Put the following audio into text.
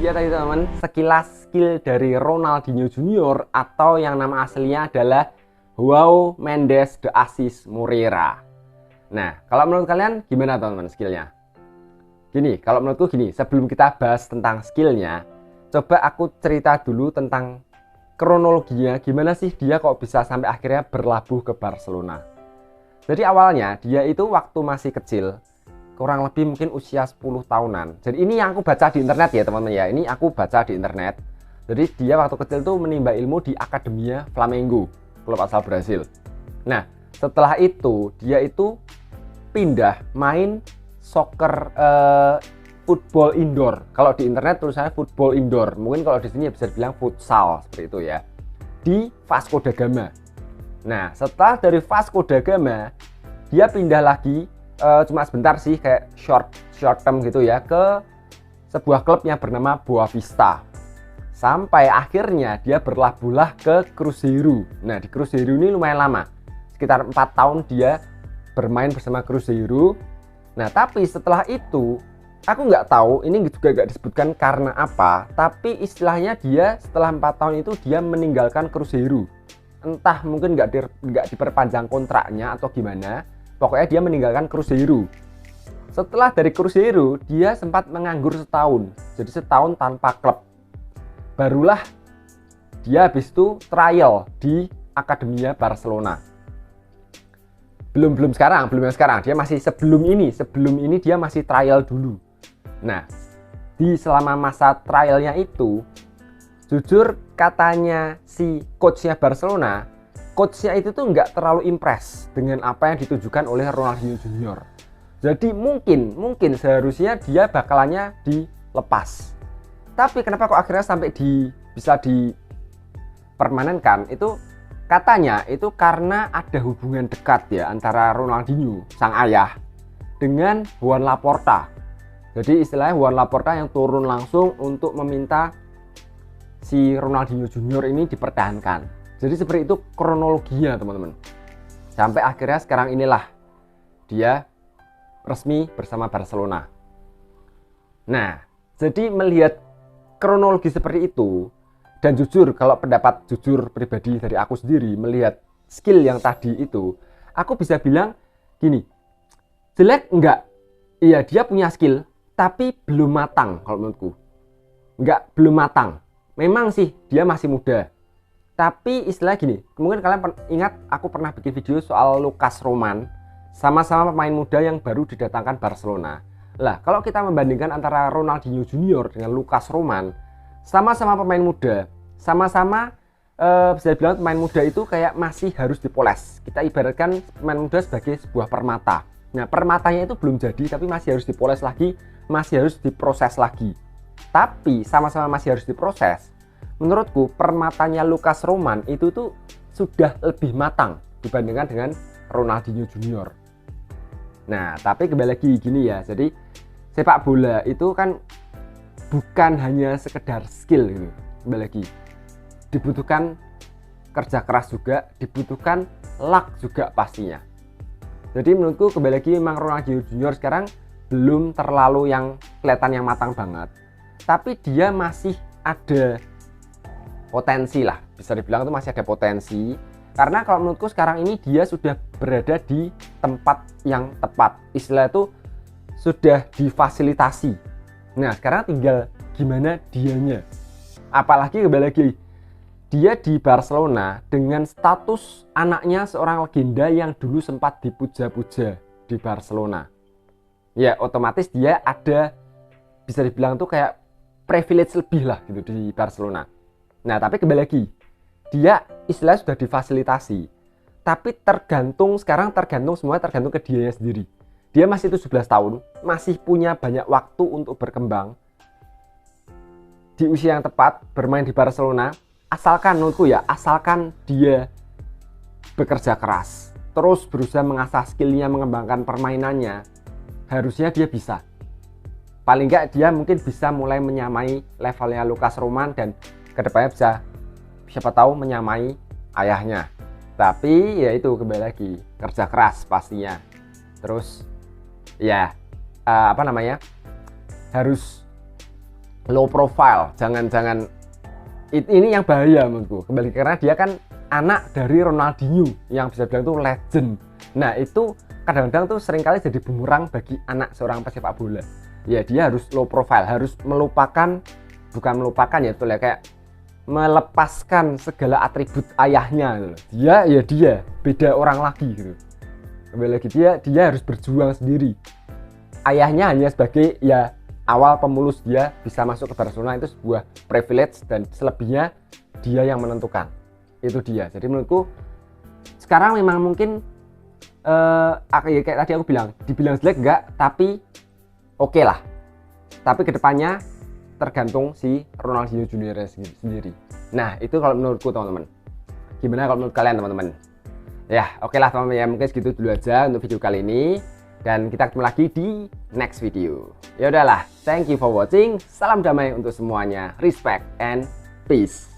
dia tadi teman-teman, sekilas skill dari Ronaldinho Junior atau yang nama aslinya adalah João Mendes de Assis Moreira. Nah, kalau menurut kalian gimana teman-teman skillnya? Gini, kalau menurutku gini, sebelum kita bahas tentang skillnya, coba aku cerita dulu tentang kronologinya, gimana sih dia kok bisa sampai akhirnya berlabuh ke Barcelona. Jadi awalnya dia itu waktu masih kecil, kurang lebih mungkin usia 10 tahunan. Jadi ini yang aku baca di internet ya teman-teman ya, ini aku baca di internet. Jadi dia waktu kecil tuh menimba ilmu di Academia Flamengo, klub asal Brasil. Nah, setelah itu dia itu pindah main soccer football indoor. Kalau di internet tulisannya football indoor. Mungkin kalau di sini bisa dibilang futsal seperti itu ya. Di Vasco da Gama. Nah, setelah dari Vasco da Gama, dia pindah lagi cuma sebentar sih, kayak short term gitu ya, ke sebuah klub yang bernama Boavista. Sampai akhirnya dia berlabuhlah ke Cruzeiro. Nah, di Cruzeiro ini lumayan lama. Sekitar 4 tahun dia bermain bersama Cruzeiro. Nah, tapi setelah itu aku nggak tahu, ini juga nggak disebutkan karena apa, tapi istilahnya dia setelah 4 tahun itu dia meninggalkan Cruzeiro. Entah mungkin nggak diperpanjang kontraknya atau gimana, pokoknya dia meninggalkan Cruzeiro. Setelah dari Cruzeiro, dia sempat menganggur setahun, jadi setahun tanpa klub. Barulah dia habis itu trial di Academia Barcelona. Belum yang sekarang, dia masih sebelum ini dia masih trial dulu. Nah, di selama masa trialnya itu, jujur katanya si coachnya Barcelona, coachnya itu tuh nggak terlalu impress dengan apa yang ditunjukkan oleh Ronaldinho Junior. Jadi mungkin seharusnya dia bakalannya dilepas. Tapi kenapa kok akhirnya sampai bisa dipermanenkan? Itu katanya itu karena ada hubungan dekat ya antara Ronaldinho sang ayah dengan Juan Laporta. Jadi istilahnya Juan Laporta yang turun langsung untuk meminta si Ronaldinho Junior ini dipertahankan. Jadi seperti itu kronologinya teman-teman. Sampai akhirnya sekarang inilah dia resmi bersama Barcelona. Nah, jadi melihat kronologi seperti itu, dan jujur kalau pendapat jujur pribadi dari aku sendiri melihat skill yang tadi itu, aku bisa bilang gini, jelek enggak? Iya, dia punya skill, tapi belum matang kalau menurutku. Enggak, belum matang. Memang sih dia masih muda. Tapi istilah gini, mungkin kalian ingat aku pernah bikin video soal Lucas Roman, sama-sama pemain muda yang baru didatangkan Barcelona. Lah, kalau kita membandingkan antara Ronaldinho Junior dengan Lucas Roman, sama-sama pemain muda, sama-sama bisa dibilang pemain muda itu kayak masih harus dipoles. Kita ibaratkan pemain muda sebagai sebuah permata. Nah, permatanya itu belum jadi, tapi masih harus dipoles lagi, masih harus diproses lagi. Tapi sama-sama masih harus diproses. Menurutku permatanya Lucas Roman itu tuh sudah lebih matang dibandingkan dengan Ronaldinho Junior. Nah, tapi kembali lagi gini ya. Jadi sepak bola itu kan bukan hanya sekedar skill gitu. Kembali lagi, dibutuhkan kerja keras juga, dibutuhkan luck juga pastinya. Jadi menurutku kembali lagi memang Ronaldinho Junior sekarang belum terlalu yang kelihatan yang matang banget. Tapi dia masih ada potensi lah, bisa dibilang itu masih ada potensi. Karena kalau menurutku sekarang ini dia sudah berada di tempat yang tepat. Istilah itu sudah difasilitasi. Nah, sekarang tinggal gimana dianya. Apalagi kembali lagi, dia di Barcelona dengan status anaknya seorang legenda yang dulu sempat dipuja-puja di Barcelona. Ya, otomatis dia ada, bisa dibilang tuh kayak privilege lebih lah gitu di Barcelona. Nah, tapi kembali lagi, dia istilah sudah difasilitasi. Tapi tergantung semua tergantung ke dianya sendiri. Dia masih 17 tahun, masih punya banyak waktu untuk berkembang. Di usia yang tepat bermain di Barcelona, asalkan menurutku ya, asalkan dia bekerja keras, terus berusaha mengasah skillnya, mengembangkan permainannya, harusnya dia bisa. Paling nggak dia mungkin bisa mulai menyamai levelnya Lucas Roman dan kedepannya bisa siapa tahu menyamai ayahnya. Tapi ya itu kembali lagi kerja keras pastinya. Terus ya harus low profile, jangan ini yang bahaya menurutku. Kembali karena dia kan anak dari Ronaldinho yang bisa bilang itu legend. Nah, itu kadang-kadang tuh seringkali jadi bumerang bagi anak seorang pesepak bola. Ya dia harus low profile, harus bukan melupakan ya, betul ya, kayak melepaskan segala atribut ayahnya. Dia beda orang lagi gitu. Kembali lagi dia harus berjuang sendiri. Ayahnya hanya sebagai ya awal pemulus dia bisa masuk ke Barcelona, itu sebuah privilege, dan selebihnya dia yang menentukan. Itu dia. Jadi menurutku sekarang memang mungkin kayak tadi aku bilang, dibilang jelek enggak, tapi oke lah. Tapi kedepannya tergantung si Ronaldinho Junior sendiri. Nah, itu kalau menurutku teman-teman. Gimana kalau menurut kalian teman-teman? Ya, oke lah teman-teman ya, mungkin segitu dulu aja untuk video kali ini. Dan kita ketemu lagi di next video. Ya udahlah, thank you for watching. Salam damai untuk semuanya. Respect and peace.